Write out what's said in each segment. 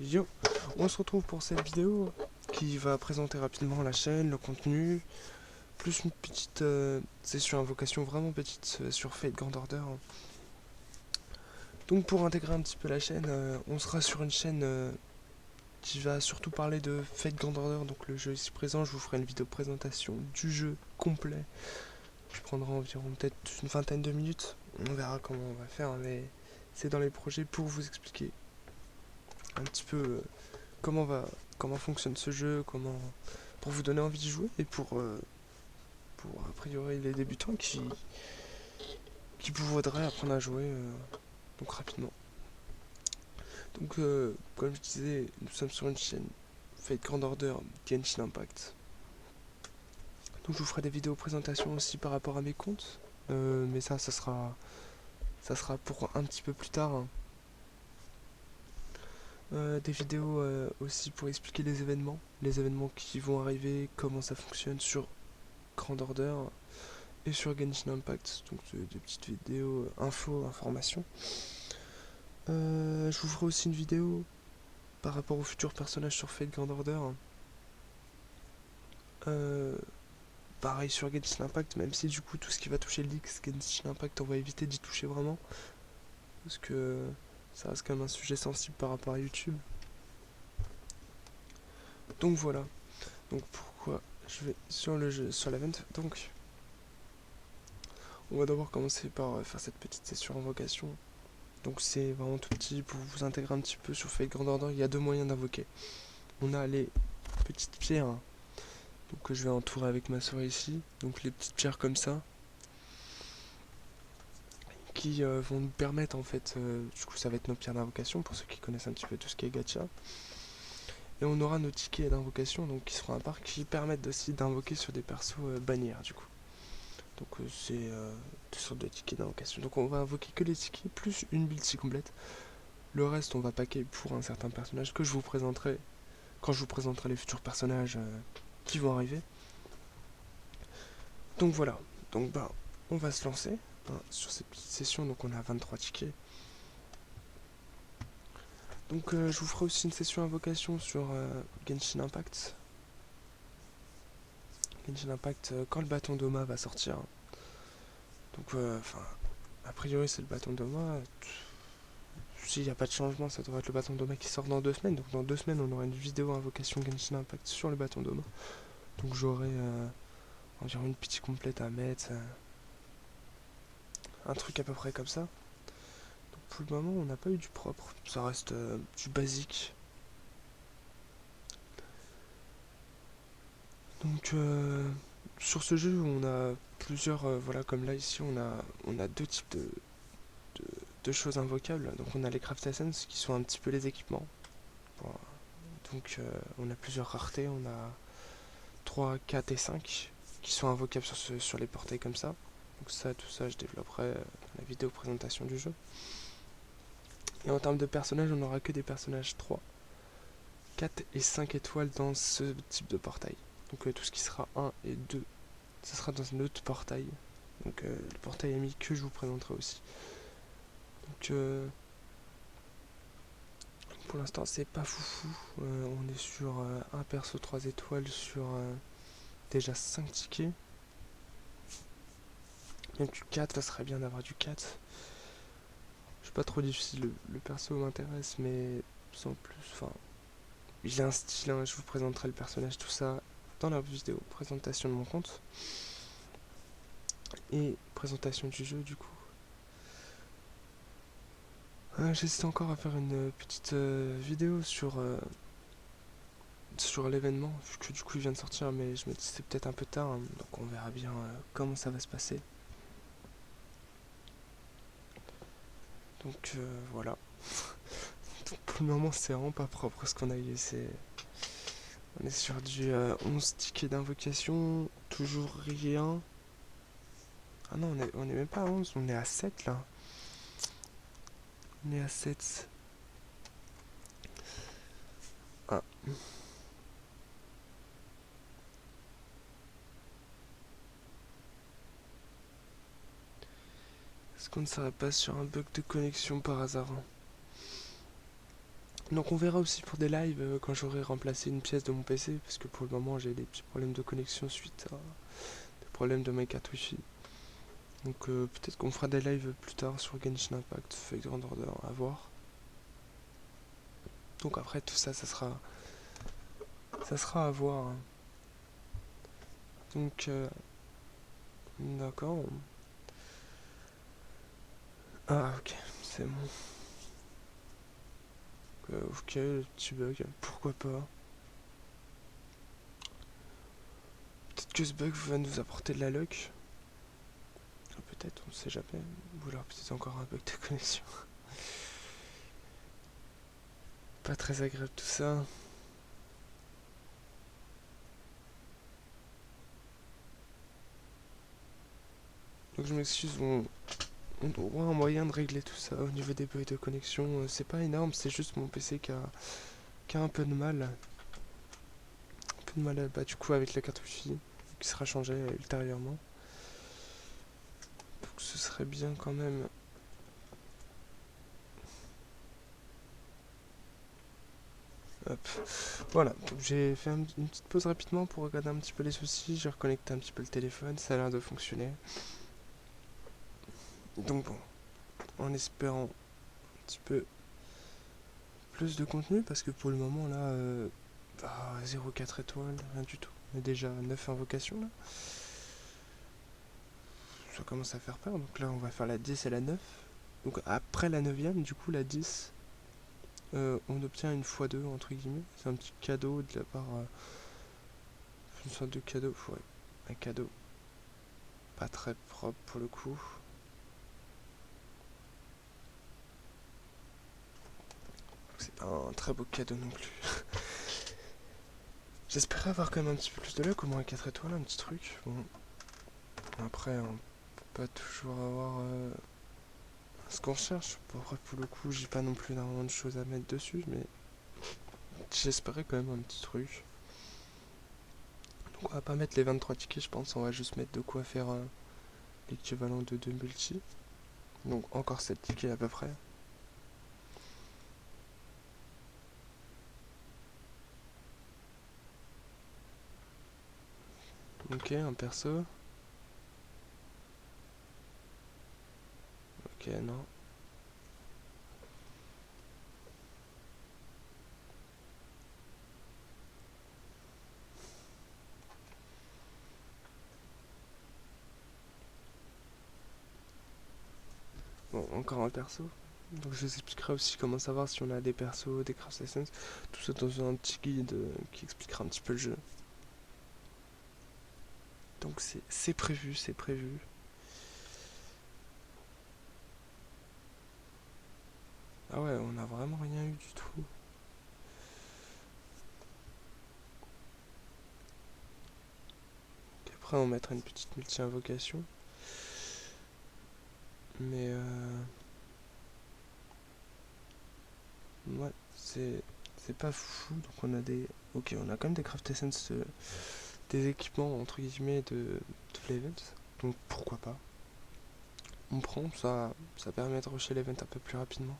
Yo, on se retrouve pour cette vidéo qui va présenter rapidement la chaîne, le contenu, plus une petite session invocation vraiment petite sur Fate Grand Order. Donc pour intégrer un petit peu la chaîne, on sera sur une chaîne qui va surtout parler de Fate Grand Order, donc le jeu ici présent. Je vous ferai une vidéo présentation du jeu complet qui prendra environ peut-être une vingtaine de minutes. On verra comment on va faire, mais c'est dans les projets pour vous expliquer un petit peu comment fonctionne ce jeu, pour vous donner envie de jouer et pour a priori les débutants qui vous voudraient apprendre à jouer donc rapidement. Donc comme je disais, nous sommes sur une chaîne Fate Grand Order Genshin Impact. Donc je vous ferai des vidéos présentations aussi par rapport à mes comptes, mais ça sera pour un petit peu plus tard, hein. Des vidéos aussi pour expliquer les événements qui vont arriver, comment ça fonctionne sur Grand Order et sur Genshin Impact, donc des petites vidéos informations. Je vous ferai aussi une vidéo par rapport aux futurs personnages sur Fate Grand Order. Euh, Pareil sur Genshin Impact, même si du coup tout ce qui va toucher l'X Genshin Impact, on va éviter d'y toucher vraiment, parce que ça reste quand même un sujet sensible par rapport à YouTube. Donc voilà. Donc pourquoi je vais sur le jeu, sur l'event. Donc on va d'abord commencer par faire cette petite session invocation. Donc c'est vraiment tout petit pour vous intégrer un petit peu sur Fate Grand Order. Il y a deux moyens d'invoquer. On a les petites pierres, hein, donc que je vais entourer avec ma souris ici. Donc les petites pierres comme ça, qui vont nous permettre en fait, du coup ça va être nos pierres d'invocation pour ceux qui connaissent un petit peu tout ce qui est gacha. Et on aura nos tickets d'invocation, donc qui seront à part, qui permettent aussi d'invoquer sur des persos bannières du coup. Donc c'est des sortes de tickets d'invocation. Donc on va invoquer que les tickets plus une build si complète. Le reste on va packer pour un certain personnage que je vous présenterai quand je vous présenterai les futurs personnages qui vont arriver. Donc voilà, donc bah on va se lancer hein, sur cette petite session. Donc on a 23 tickets. Donc je vous ferai aussi une session invocation sur Genshin Impact. Genshin Impact quand le bâton d'Oma va sortir. Donc a priori c'est le bâton d'Oma. S'il n'y a pas de changement, ça devrait être le bâton d'Oma qui sort dans 2 semaines. Donc dans 2 semaines, on aura une vidéo invocation Genshin Impact sur le bâton d'Oma. Donc j'aurai environ une petite complète à mettre. Un truc à peu près comme ça. Donc pour le moment, on n'a pas eu du propre. Ça reste du basique. Donc sur ce jeu, on a plusieurs. Voilà, comme là ici, on a deux types de choses invocables. Donc on a les Craft Essence qui sont un petit peu les équipements. Bon, donc on a plusieurs raretés. On a 3, 4 et 5 qui sont invocables sur les portails comme ça. Donc ça, tout ça, je développerai dans la vidéo présentation du jeu. Et en termes de personnages, on n'aura que des personnages 3, 4 et 5 étoiles dans ce type de portail. Donc tout ce qui sera 1 et 2, ça sera dans un autre portail. Donc le portail ami que je vous présenterai aussi. Donc pour l'instant c'est pas foufou. On est sur un perso 3 étoiles sur déjà 5 tickets. Même du 4, ça serait bien d'avoir du 4. Je suis pas trop difficile, le perso m'intéresse, mais sans plus. Enfin, il a un style, hein, je vous présenterai le personnage, tout ça, dans la vidéo présentation de mon compte. Et présentation du jeu, du coup. J'hésite encore à faire une petite vidéo sur l'événement, vu que du coup il vient de sortir, mais je me dis c'est peut-être un peu tard, hein, donc on verra bien comment ça va se passer. Donc voilà. Donc, pour le moment c'est vraiment pas propre ce qu'on a eu, on est sur du 11 tickets d'invocation, toujours rien. Ah non, on est même pas à 11, on est à 7 là. On est à 7. Ah. Est-ce qu'on ne serait pas sur un bug de connexion par hasard? Donc on verra aussi pour des lives quand j'aurai remplacé une pièce de mon PC, parce que pour le moment j'ai des petits problèmes de connexion suite à des problèmes de mes cartes Wi-Fi. Donc peut-être qu'on fera des lives plus tard sur Genshin Impact, Fate Grand Order, à voir. Donc après tout ça, ça sera à voir, hein. Donc d'accord. Ah ok, c'est bon. Ok, le petit bug, pourquoi pas. Peut-être que ce bug va nous apporter de la luck. Peut-être, on sait jamais. Ou alors peut-être encore un bug de connexion. Pas très agréable tout ça. Donc je m'excuse, on aura un moyen de régler tout ça au niveau des bugs de connexion. C'est pas énorme, c'est juste mon PC qui a un peu de mal. Un peu de mal bah, du coup avec la carte Wi-Fi, qui sera changée ultérieurement. Donc ce serait bien quand même. Hop. Voilà, donc j'ai fait une petite pause rapidement pour regarder un petit peu les soucis. J'ai reconnecté un petit peu le téléphone, ça a l'air de fonctionner. Donc bon, en espérant un petit peu plus de contenu, parce que pour le moment là, 0,4 étoiles, rien du tout. On est déjà à 9 invocations là. Ça commence à faire peur, donc là on va faire la 10 et la 9. Donc après la 9ème, du coup la 10, on obtient une x2 entre guillemets. C'est un petit cadeau de la part... une sorte de cadeau, ouais, un cadeau pas très propre pour le coup. C'est pas un très beau cadeau non plus. J'espérais avoir quand même un petit peu plus de luck, au moins 4 étoiles, un petit truc. Bon, après on peut pas toujours avoir ce qu'on cherche. Bon, après pour le coup j'ai pas non plus énormément de choses à mettre dessus, mais j'espérais quand même un petit truc. Donc on va pas mettre les 23 tickets, je pense, on va juste mettre de quoi faire l'équivalent de 2 multi. Donc encore 7 tickets à peu près. Ok, un perso. Ok, non. Bon, encore un perso. Donc je vous expliquerai aussi comment savoir si on a des persos, des craft essence. Tout ça dans un petit guide qui expliquera un petit peu le jeu. Donc c'est prévu, c'est prévu. Ah ouais, on a vraiment rien eu du tout. Et après on mettra une petite multi-invocation. Mais ouais, c'est pas fou. Donc on a des... Ok, on a quand même des craft essence, des équipements entre guillemets de l'event. Donc pourquoi pas. On prend, ça permet de rusher l'event un peu plus rapidement.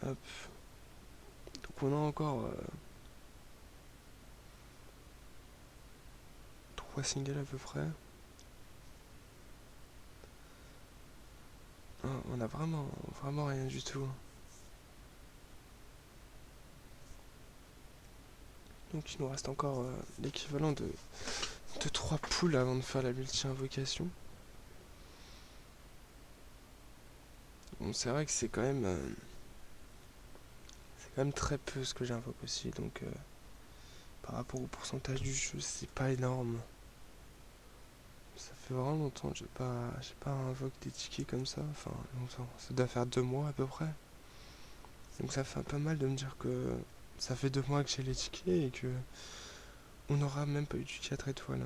Hop. Donc on a encore 3 singles à peu près. Ah, on a vraiment rien du tout. Donc il nous reste encore l'équivalent de 3 poules avant de faire la multi-invocation. Bon, c'est vrai que c'est quand même très peu ce que j'invoque aussi. Donc par rapport au pourcentage du jeu, c'est pas énorme. Ça fait vraiment longtemps que j'ai pas invoqué des tickets comme ça. Enfin, longtemps. Ça doit faire 2 mois à peu près. Donc ça fait un peu mal de me dire que ça fait 2 mois que j'ai les tickets et que on n'aura même pas eu du 4 étoiles.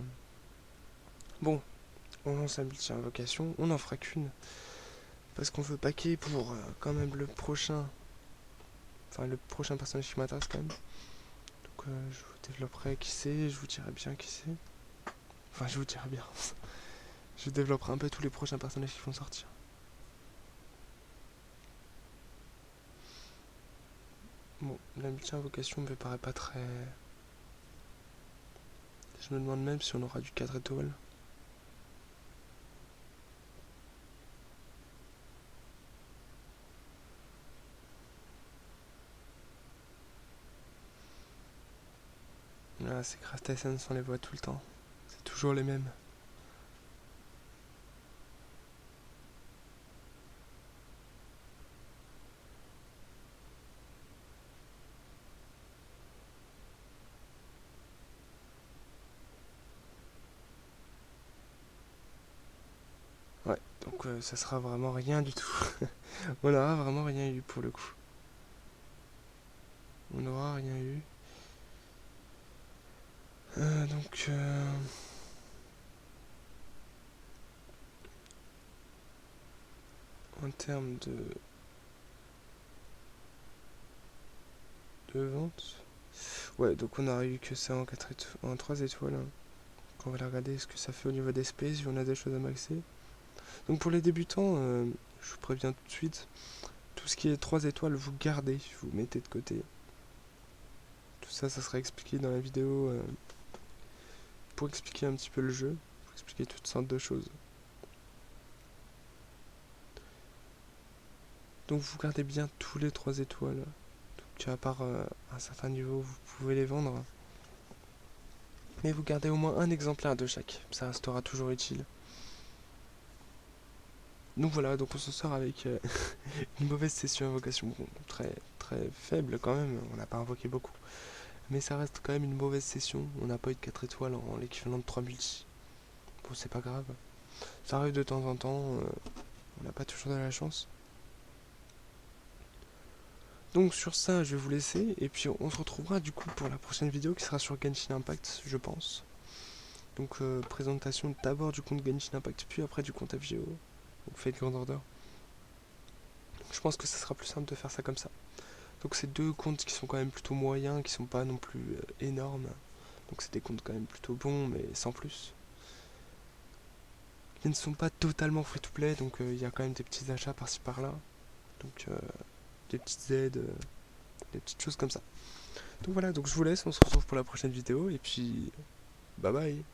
Bon, on lance la multi-invocation, on n'en fera qu'une. Parce qu'on veut paquer pour quand même le prochain. Enfin, le prochain personnage qui m'intéresse quand même. Donc je vous développerai qui c'est, je vous dirai bien qui c'est. Enfin, je vous dirai bien. Je développerai un peu tous les prochains personnages qui vont sortir. Bon, la multi-invocation me paraît pas très... Je me demande même si on aura du 4 étoiles. Ah, ces Krastessens, on les voit tout le temps. C'est toujours les mêmes. Ouais, donc ça sera vraiment rien du tout. On aura vraiment rien eu pour le coup. On n'aura rien eu. Donc... en termes de vente... Ouais, donc on n'aura eu que ça en, 3 étoiles. Hein. On va la regarder ce que ça fait au niveau des spaces, si on a des choses à maxer. Donc pour les débutants, je vous préviens tout de suite, tout ce qui est 3 étoiles, vous gardez, vous mettez de côté. Tout ça, ça sera expliqué dans la vidéo pour expliquer un petit peu le jeu, pour expliquer toutes sortes de choses. Donc vous gardez bien tous les 3 étoiles. Donc à part un certain niveau, vous pouvez les vendre. Mais vous gardez au moins un exemplaire de chaque, ça restera toujours utile. Donc voilà, donc on se sort avec une mauvaise session invocation, bon, très très faible quand même, on n'a pas invoqué beaucoup. Mais ça reste quand même une mauvaise session, on n'a pas eu de 4 étoiles en l'équivalent de 3 multi. Bon, c'est pas grave, ça arrive de temps en temps, on n'a pas toujours de la chance. Donc sur ça, je vais vous laisser, et puis on se retrouvera du coup pour la prochaine vidéo qui sera sur Genshin Impact, je pense. Donc présentation d'abord du compte Genshin Impact, puis après du compte FGO, donc Fate Grand Order. Je pense que ça sera plus simple de faire ça comme ça. Donc c'est 2 comptes qui sont quand même plutôt moyens, qui sont pas non plus énormes. Donc c'est des comptes quand même plutôt bons, mais sans plus. Ils ne sont pas totalement free to play, donc il y a quand même des petits achats par-ci par-là. Donc des petites aides, des petites choses comme ça. Donc voilà, donc je vous laisse, on se retrouve pour la prochaine vidéo, et puis bye bye.